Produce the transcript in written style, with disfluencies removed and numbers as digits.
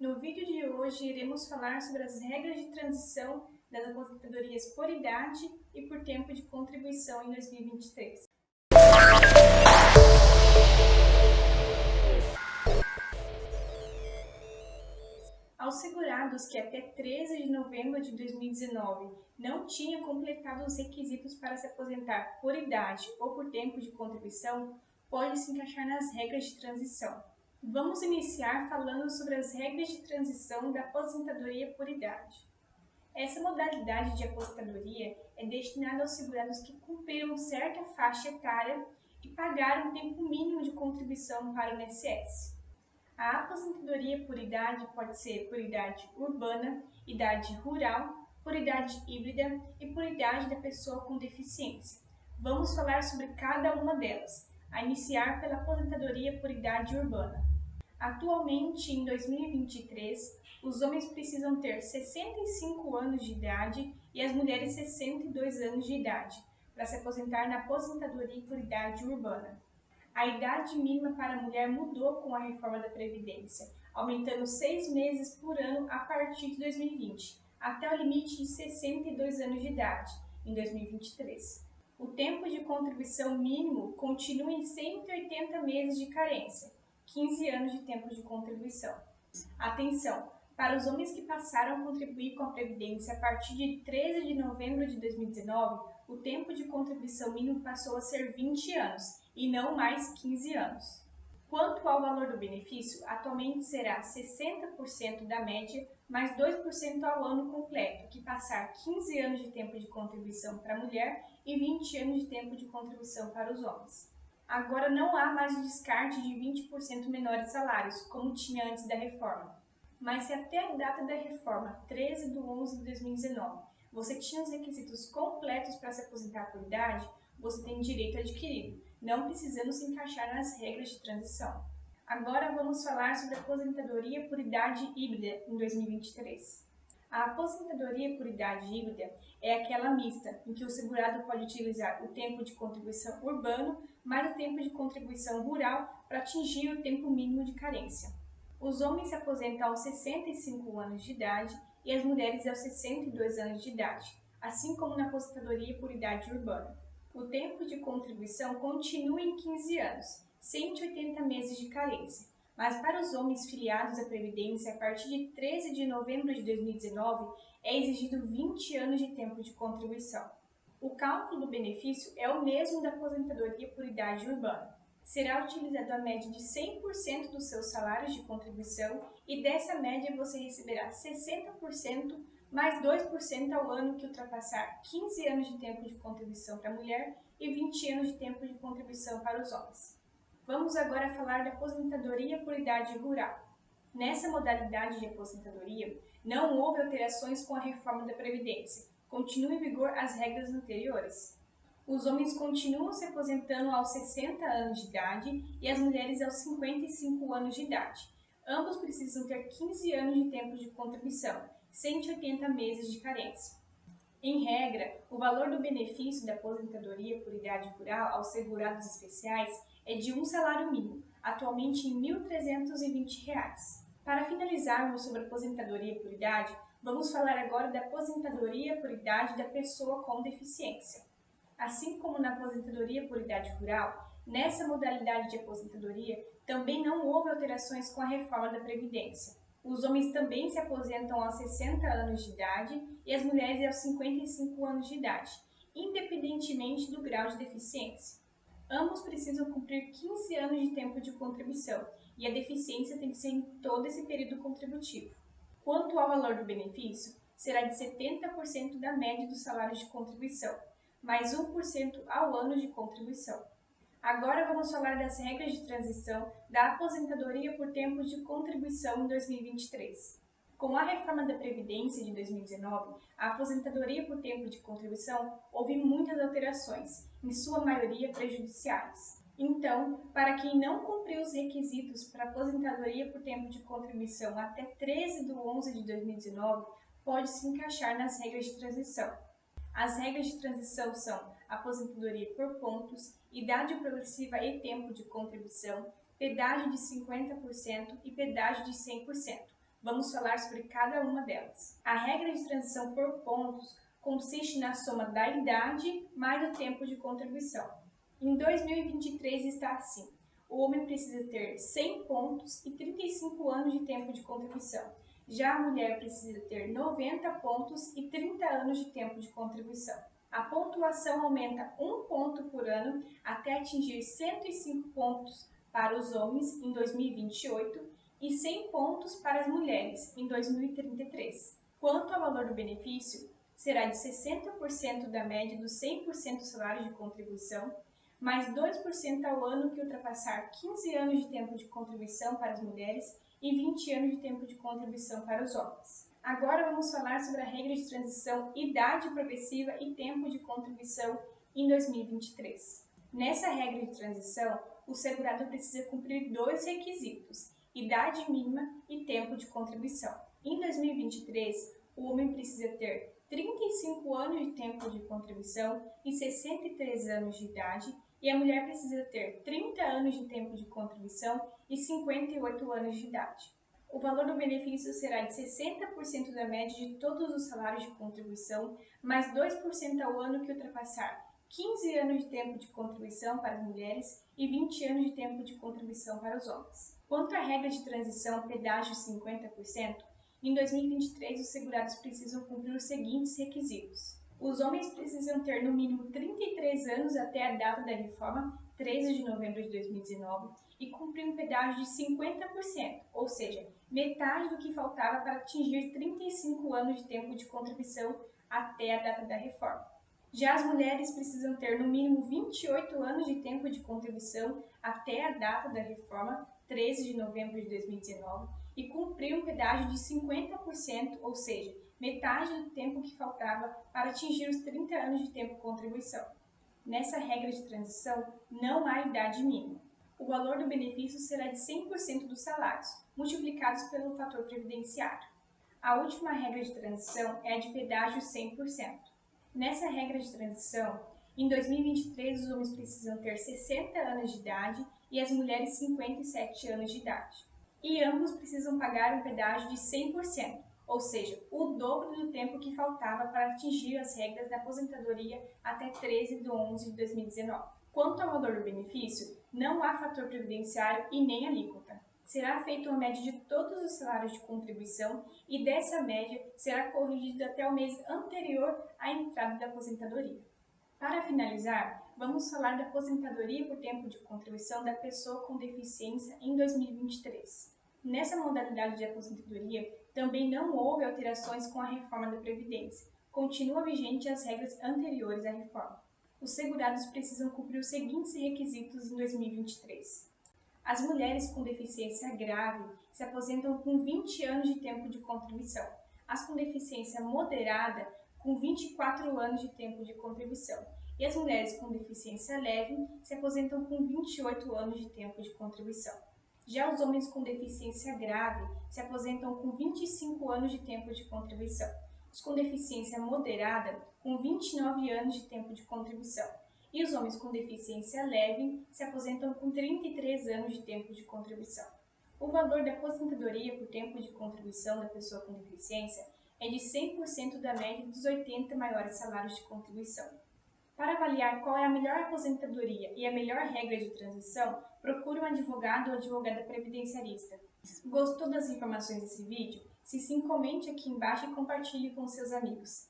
No vídeo de hoje, iremos falar sobre as regras de transição das aposentadorias por idade e por tempo de contribuição em 2023. Aos segurados que até 13 de novembro de 2019 não tinham completado os requisitos para se aposentar por idade ou por tempo de contribuição, pode se encaixar nas regras de transição. Vamos iniciar falando sobre as regras de transição da aposentadoria por idade. Essa modalidade de aposentadoria é destinada aos segurados que cumpriram certa faixa etária e pagaram o tempo mínimo de contribuição para o INSS. A aposentadoria por idade pode ser por idade urbana, idade rural, por idade híbrida e por idade da pessoa com deficiência. Vamos falar sobre cada uma delas, a iniciar pela aposentadoria por idade urbana. Atualmente, em 2023, os homens precisam ter 65 anos de idade e as mulheres 62 anos de idade para se aposentar na aposentadoria por idade urbana. A idade mínima para a mulher mudou com a reforma da Previdência, aumentando 6 meses por ano a partir de 2020, até o limite de 62 anos de idade, em 2023. O tempo de contribuição mínimo continua em 180 meses de carência, 15 anos de tempo de contribuição. Atenção! Para os homens que passaram a contribuir com a Previdência a partir de 13 de novembro de 2019, o tempo de contribuição mínimo passou a ser 20 anos e não mais 15 anos. Quanto ao valor do benefício, atualmente será 60% da média mais 2% ao ano completo, que passar 15 anos de tempo de contribuição para a mulher e 20 anos de tempo de contribuição para os homens. Agora não há mais o descarte de 20% menores salários, como tinha antes da reforma. Mas se até a data da reforma, 13 de 11 de 2019, você tinha os requisitos completos para se aposentar por idade, você tem direito adquirido, não precisando se encaixar nas regras de transição. Agora vamos falar sobre a aposentadoria por idade híbrida em 2023. A aposentadoria por idade híbrida é aquela mista, em que o segurado pode utilizar o tempo de contribuição urbano mais o tempo de contribuição rural para atingir o tempo mínimo de carência. Os homens se aposentam aos 65 anos de idade e as mulheres aos 62 anos de idade, assim como na aposentadoria por idade urbana. O tempo de contribuição continua em 15 anos, 180 meses de carência, mas para os homens filiados à Previdência a partir de 13 de novembro de 2019 é exigido 20 anos de tempo de contribuição. O cálculo do benefício é o mesmo da aposentadoria por idade urbana. Será utilizado a média de 100% dos seus salários de contribuição e dessa média você receberá 60% mais 2% ao ano que ultrapassar 15 anos de tempo de contribuição para a mulher e 20 anos de tempo de contribuição para os homens. Vamos agora falar da aposentadoria por idade rural. Nessa modalidade de aposentadoria, não houve alterações com a reforma da Previdência. Continuam em vigor as regras anteriores. Os homens continuam se aposentando aos 60 anos de idade e as mulheres aos 55 anos de idade. Ambos precisam ter 15 anos de tempo de contribuição, 180 meses de carência. Em regra, o valor do benefício da aposentadoria por idade rural aos segurados especiais é de um salário mínimo, atualmente em R$ 1.320. Para finalizarmos sobre a aposentadoria por idade, vamos falar agora da aposentadoria por idade da pessoa com deficiência. Assim como na aposentadoria por idade rural, nessa modalidade de aposentadoria também não houve alterações com a reforma da Previdência. Os homens também se aposentam aos 60 anos de idade e as mulheres aos 55 anos de idade, independentemente do grau de deficiência. Ambos precisam cumprir 15 anos de tempo de contribuição e a deficiência tem que ser em todo esse período contributivo. Quanto ao valor do benefício, será de 70% da média dos salários de contribuição, mais 1% ao ano de contribuição. Agora vamos falar das regras de transição da aposentadoria por tempo de contribuição em 2023. Com a reforma da Previdência de 2019, a aposentadoria por tempo de contribuição houve muitas alterações, em sua maioria prejudiciais. Então, para quem não cumpriu os requisitos para aposentadoria por tempo de contribuição até 13 de 11 de 2019, pode se encaixar nas regras de transição. As regras de transição são aposentadoria por pontos, idade progressiva e tempo de contribuição, pedágio de 50% e pedágio de 100%, Vamos falar sobre cada uma delas. A regra de transição por pontos consiste na soma da idade mais o tempo de contribuição. Em 2023 está assim: o homem precisa ter 100 pontos e 35 anos de tempo de contribuição. Já a mulher precisa ter 90 pontos e 30 anos de tempo de contribuição. A pontuação aumenta 1 ponto por ano até atingir 105 pontos para os homens em 2028 e 100 pontos para as mulheres em 2033. Quanto ao valor do benefício, será de 60% da média dos 100% do salário de contribuição, mais 2% ao ano que ultrapassar 15 anos de tempo de contribuição para as mulheres e 20 anos de tempo de contribuição para os homens. Agora vamos falar sobre a regra de transição idade progressiva e tempo de contribuição em 2023. Nessa regra de transição, o segurado precisa cumprir 2 requisitos: idade mínima e tempo de contribuição. Em 2023, o homem precisa ter 35 anos de tempo de contribuição e 63 anos de idade, e a mulher precisa ter 30 anos de tempo de contribuição e 58 anos de idade. O valor do benefício será de 60% da média de todos os salários de contribuição, mais 2% ao ano que ultrapassar 15 anos de tempo de contribuição para as mulheres e 20 anos de tempo de contribuição para os homens. Quanto à regra de transição pedágio 50%, em 2023 os segurados precisam cumprir os seguintes requisitos. Os homens precisam ter no mínimo 33 anos até a data da reforma, 13 de novembro de 2019, e cumprir um pedágio de 50%, ou seja, metade do que faltava para atingir 35 anos de tempo de contribuição até a data da reforma. Já as mulheres precisam ter no mínimo 28 anos de tempo de contribuição até a data da reforma, 13 de novembro de 2019, e cumprir um pedágio de 50%, ou seja, metade do tempo que faltava para atingir os 30 anos de tempo de contribuição. Nessa regra de transição, não há idade mínima. O valor do benefício será de 100% dos salários, multiplicados pelo fator previdenciário. A última regra de transição é a de pedágio 100%. Nessa regra de transição, em 2023 os homens precisam ter 60 anos de idade e as mulheres 57 anos de idade. E ambos precisam pagar um pedágio de 100%, ou seja, o dobro do tempo que faltava para atingir as regras da aposentadoria até 13 de 11 de 2019. Quanto ao valor do benefício, não há fator previdenciário e nem alíquota. Será feita uma média de todos os salários de contribuição e dessa média será corrigido até o mês anterior à entrada da aposentadoria. Para finalizar, vamos falar da aposentadoria por tempo de contribuição da pessoa com deficiência em 2023. Nessa modalidade de aposentadoria, também não houve alterações com a reforma da Previdência. Continua vigente as regras anteriores à reforma. Os segurados precisam cumprir os seguintes requisitos em 2023. As mulheres com deficiência grave se aposentam com 20 anos de tempo de contribuição. As com deficiência moderada, com 24 anos de tempo de contribuição. E as mulheres com deficiência leve se aposentam com 28 anos de tempo de contribuição. Já os homens com deficiência grave se aposentam com 25 anos de tempo de contribuição. Os com deficiência moderada, com 29 anos de tempo de contribuição. E os homens com deficiência leve se aposentam com 33 anos de tempo de contribuição. O valor da aposentadoria por tempo de contribuição da pessoa com deficiência é de 100% da média dos 80 maiores salários de contribuição. Para avaliar qual é a melhor aposentadoria e a melhor regra de transição, procure um advogado ou advogada previdenciarista. Gostou das informações desse vídeo? Se sim, comente aqui embaixo e compartilhe com seus amigos.